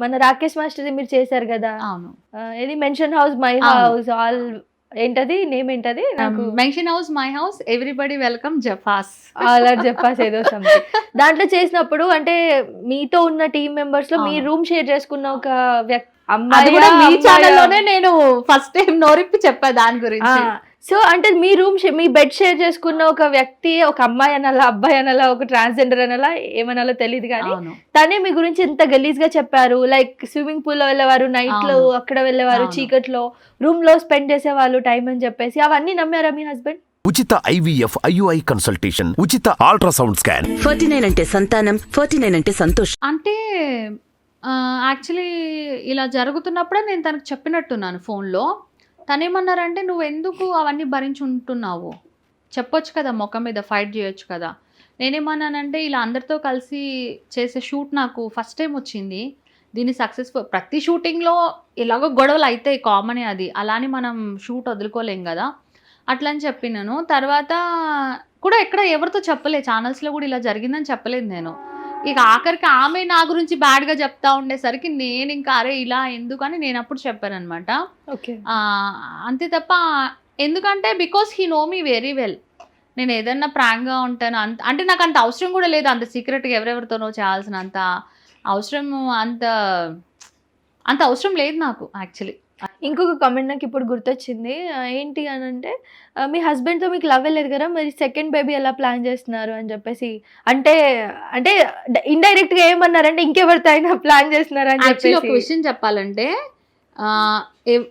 మన రాకేష్ మాస్టర్ మీరు చేశారు కదా. అవును. ఏది mansion house my house all ఏంటది నేమ్ ఏంటది నాకు mansion house my house everybody welcome జఫాస్ అలా చెప్పాస్ ఏదో సంథింగ్. దాంట్లో చేసినప్పుడు అంటే మీతో ఉన్న టీం మెంబర్స్ లో మీ రూమ్ షేర్ చేసుకున్న ఒక వ్యక్తి అది కూడా మీ ఛానల్లోనే నేను ఫస్ట్ టైం నోరిప్పి చెప్పా దాని గురించి. సో అంటే మీ రూమ్ మీ బెడ్ షేర్ చేసుకున్న ఒక వ్యక్తి, ఒక అమ్మాయి అనాలా, అబ్బాయి అనాలా, ఒక ట్రాన్స్జెండర్ అనాలా, ఏమనాలో తెలియదు కానీ తనే మీ గురించి ఎంత గలీజ్ గా చెప్పారు. లైక్ స్విమ్మింగ్ పూల్ లో వెళ్ళేవారు, నైట్ లో అక్కడ వెళ్ళేవారు, చీకట్లో రూమ్ లో స్పెండ్ చేసేవాళ్ళు టైం అని చెప్పేసి. అవన్నీ నమ్మారా మీ హస్బెండ్? ఉచిత IVF IUI కన్సల్టేషన్, ఉచిత అల్ట్రాసౌండ్ స్కాన్. 49 అంటే సంతానం, 49 అంటే సంతోషం. అంటే యాక్చువల్లీ ఇలా జరుగుతున్నప్పుడే నేను తనకు చెప్పినట్టున్నాను ఫోన్లో. తనేమన్నారంటే నువ్వు ఎందుకు అవన్నీ భరించి ఉంటున్నావు, చెప్పొచ్చు కదా, ముఖం మీద ఫైట్ చేయొచ్చు కదా. నేనేమన్నానంటే ఇలా అందరితో కలిసి చేసే షూట్ నాకు ఫస్ట్ టైం వచ్చింది, దీన్ని సక్సెస్ఫుల్, ప్రతి షూటింగ్లో ఇలాగో గొడవలు అవుతాయి, కామనే అది, అలానే మనం షూట్ వదులుకోలేం కదా అట్లా అని చెప్పినాను. తర్వాత కూడా ఎక్కడ ఎవరితో చెప్పలేదు, ఛానల్స్లో కూడా ఇలా జరిగిందని చెప్పలేదు నేను. ఇక ఆఖరికి ఆమె నా గురించి బ్యాడ్గా చెప్తా ఉండేసరికి నేను ఇంకా అరే ఇలా ఎందుకని నేను అప్పుడు చెప్పాను అనమాట. అంతే తప్ప ఎందుకంటే because he no me very well. నేను ఏదన్నా ప్రాంక్గా ఉంటాను అంటే నాకు అంత అవసరం కూడా లేదు, అంత సీక్రెట్గా ఎవరెవరితోనో చేయాల్సిన అంత అవసరం అంత అవసరం లేదు నాకు యాక్చువల్లీ. ఇంకొక కామెంట్ నాకు ఇప్పుడు గుర్తొచ్చింది. ఏంటి అని అంటే మీ హస్బెండ్తో మీకు లవ్ లేదు కదా, మరి సెకండ్ బేబీ ఎలా ప్లాన్ చేస్తున్నారు అని చెప్పేసి. అంటే అంటే ఇండైరెక్ట్గా ఏమన్నారంటే ఇంకెవరితో అయినా ప్లాన్ చేస్తున్నారు అని చెప్పేసి. ఒక విషయం చెప్పాలంటే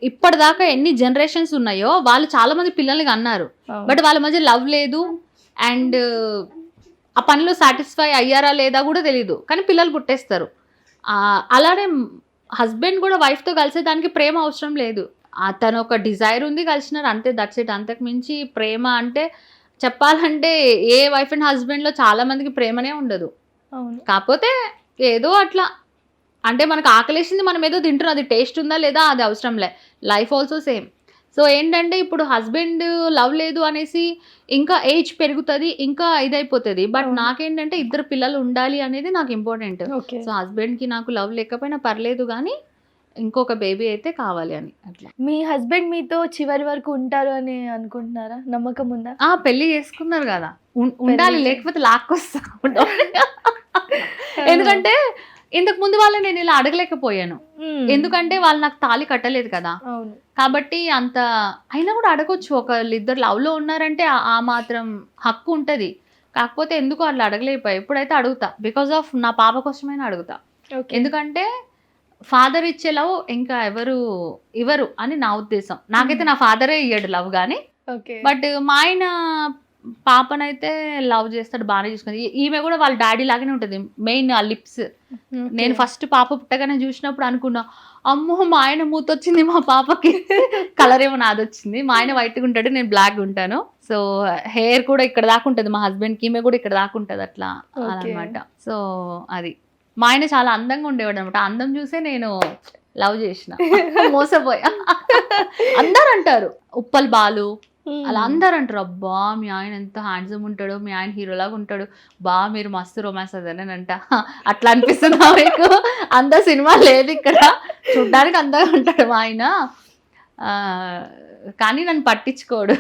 ఇప్పటిదాకా ఎన్ని జనరేషన్స్ ఉన్నాయో వాళ్ళు చాలా మంది పిల్లలకి అన్నారు, బట్ వాళ్ళ మధ్య లవ్ లేదు అండ్ ఆ పనిలో సాటిస్ఫై అయ్యారా లేదా కూడా తెలీదు, కానీ పిల్లలు పుట్టేస్తారు. అలానే హస్బెండ్ కూడా వైఫ్తో కలిసేదానికి ప్రేమ అవసరం లేదు, తను ఒక డిజైర్ ఉంది కలిసినారు అంతే, దట్స్ ఇట్. అంతకు మించి ప్రేమ అంటే చెప్పాలంటే ఏ వైఫ్ అండ్ హస్బెండ్లో చాలా మందికి ప్రేమనే ఉండదు. కాకపోతే ఏదో అట్లా అంటే మనకు ఆకలేసింది, మనం ఏదో తింటున్నాం, అది టేస్ట్ ఉందా లేదా అది అవసరం లే. Life also same. సో ఏంటంటే ఇప్పుడు హస్బెండ్ లవ్ లేదు అనేసి ఇంకా ఏజ్ పెరుగుతుంది, ఇంకా ఇదైపోతుంది. బట్ నాకేంటంటే ఇద్దరు పిల్లలు ఉండాలి అనేది నాకు ఇంపార్టెంట్. సో హస్బెండ్కి నాకు లవ్ లేకపోయినా పర్లేదు కానీ ఇంకొక బేబీ అయితే కావాలి అని అట్లా. మీ హస్బెండ్ మీతో చివరి వరకు ఉంటారు అని అనుకుంటున్నారా? నమ్మకం ఉందా? పెళ్లి చేసుకున్నారు కదా, ఉండాలి, లేకపోతే లాక్కొస్తా. ఎందుకంటే ఇంతకు ముందు వాళ్ళని నేను ఇలా అడగలేకపోయాను, ఎందుకంటే వాళ్ళు నాకు తాళి కట్టలేదు కదా. కాబట్టి అంత అయినా కూడా అడగొచ్చు, ఒకళ్ళిద్దరు లవ్లో ఉన్నారంటే ఆ మాత్రం హక్కు ఉంటుంది. కాకపోతే ఎందుకు వాళ్ళు అడగలేకపోయా. ఎప్పుడైతే అడుగుతా, బికాజ్ ఆఫ్ నా పాప కోసమైనా అడుగుతా. ఎందుకంటే ఫాదర్ ఇచ్చే లవ్ ఇంకా ఎవరు ఇవ్వరు అని నా ఉద్దేశం. నాకైతే నా ఫాదరే ఇయ్యాడు లవ్ కానీ, బట్ మా ఆయన పాపనైతే లవ్ చేస్తాడు, బాగానే చూసుకుంది. ఈమె కూడా వాళ్ళ డాడీ లాగానే ఉంటుంది, మెయిన్ ఆ లిప్స్. నేను ఫస్ట్ పాప పుట్టగానే చూసినప్పుడు అనుకున్నా, అమ్మో మా ఆయన మూతొచ్చింది మా పాపకి, కలర్ ఏమో నాది వచ్చింది. మా ఆయన వైట్గా ఉంటాడు, నేను బ్లాక్గా ఉంటాను. సో హెయిర్ కూడా ఇక్కడ దాకా ఉంటుంది మా హస్బెండ్కి, ఈమె కూడా ఇక్కడ దాకా ఉంటుంది అట్లా అనమాట. సో అది మా ఆయన చాలా అందంగా ఉండేవాడు అనమాట. అందం చూసే నేను లవ్ చేసిన, మోసపోయా. అందరు అంటారు ఉప్పల్ బాలు అలా అందరు అంటారు, అబ్బా మీ ఆయన ఎంత హ్యాండ్సమ్ ఉంటాడు, మీ ఆయన హీరోలాగా ఉంటాడు, బా మీరు మస్తు రొమాన్స్ అదేనంట. అట్లా అనిపిస్తుందా మీకు? అంత సినిమా లేదు ఇక్కడ, చూడ్డానికి అందంగా ఉంటాడు మా ఆయన, కానీ నన్ను పట్టించుకోడు.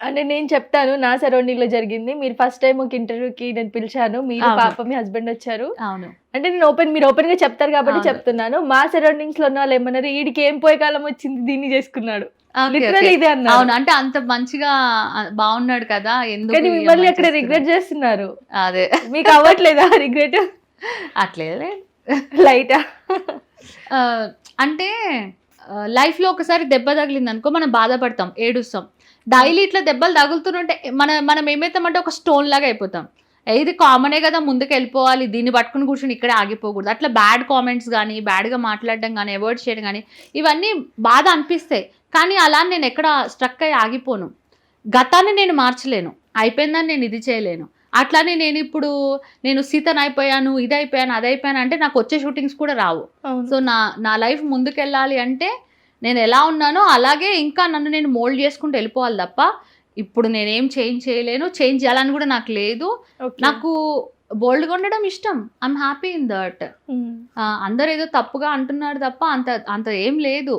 అంటే నేను చెప్తాను నా సరౌండింగ్ లో జరిగింది. మీరు ఫస్ట్ టైం ఒక ఇంటర్వ్యూకి నేను పిలిచాను, మీరు పాప మీ హస్బెండ్ వచ్చారు. అవును, అంటే నేను మీరు ఓపెన్ గా చెప్తారు కాబట్టి చెప్తున్నాను. మా సరౌండింగ్స్ లో ఉన్న వాళ్ళు ఏమన్నారు, వీడికి ఏం పోయే కాలం వచ్చింది దీన్ని చేసుకున్నాడు. అవును, అంటే అంత మంచిగా బాగున్నాడు కదా, ఎందుకు మిమ్మల్ని అక్కడ రిగ్రెట్ చేస్తున్నారు. అదే మీకు అవ్వట్లేదా రిగ్రెట్? అట్లేదే లైటా. అంటే లైఫ్లో ఒకసారి దెబ్బ తగిలింది అనుకో, మనం బాధపడతాం, ఏడుస్తాం. డైలీ ఇట్లా దెబ్బలు తగులుతుంటే మనం ఏమవుతామంటే ఒక స్టోన్ లాగా అయిపోతాం. ఇది కామనే కదా, ముందుకు వెళ్ళిపోవాలి, దీన్ని పట్టుకుని కూర్చొని ఇక్కడే ఆగిపోకూడదు. అట్లా బ్యాడ్ కామెంట్స్ కానీ, బ్యాడ్గా మాట్లాడడం కానీ, అవాయిడ్ చేయడం కానీ, ఇవన్నీ బాధ అనిపిస్తాయి. కానీ అలా నేను ఎక్కడ స్ట్రక్ అయ్యి ఆగిపోను. గతాన్ని నేను మార్చలేను, అయిపోయిందని నేను ఇది చేయలేను. అట్లానే నేను సీతన్ అయిపోయాను, ఇది అయిపోయాను, అది అయిపోయాను అంటే నాకు వచ్చే షూటింగ్స్ కూడా రావు. సో నా లైఫ్ ముందుకెళ్ళాలి అంటే నేను ఎలా ఉన్నానో అలాగే ఇంకా నన్ను నేను మోల్డ్ చేసుకుంటూ వెళ్ళిపోవాలి తప్ప ఇప్పుడు నేనేం చేంజ్ చేయలేను, చేంజ్ చేయాలని కూడా నాకు లేదు. నాకు బోల్డ్గా ఉండడం ఇష్టం. I'm happy in that. అందరు ఏదో తప్పుగా అంటున్నారు తప్ప అంత అంత ఏం లేదు.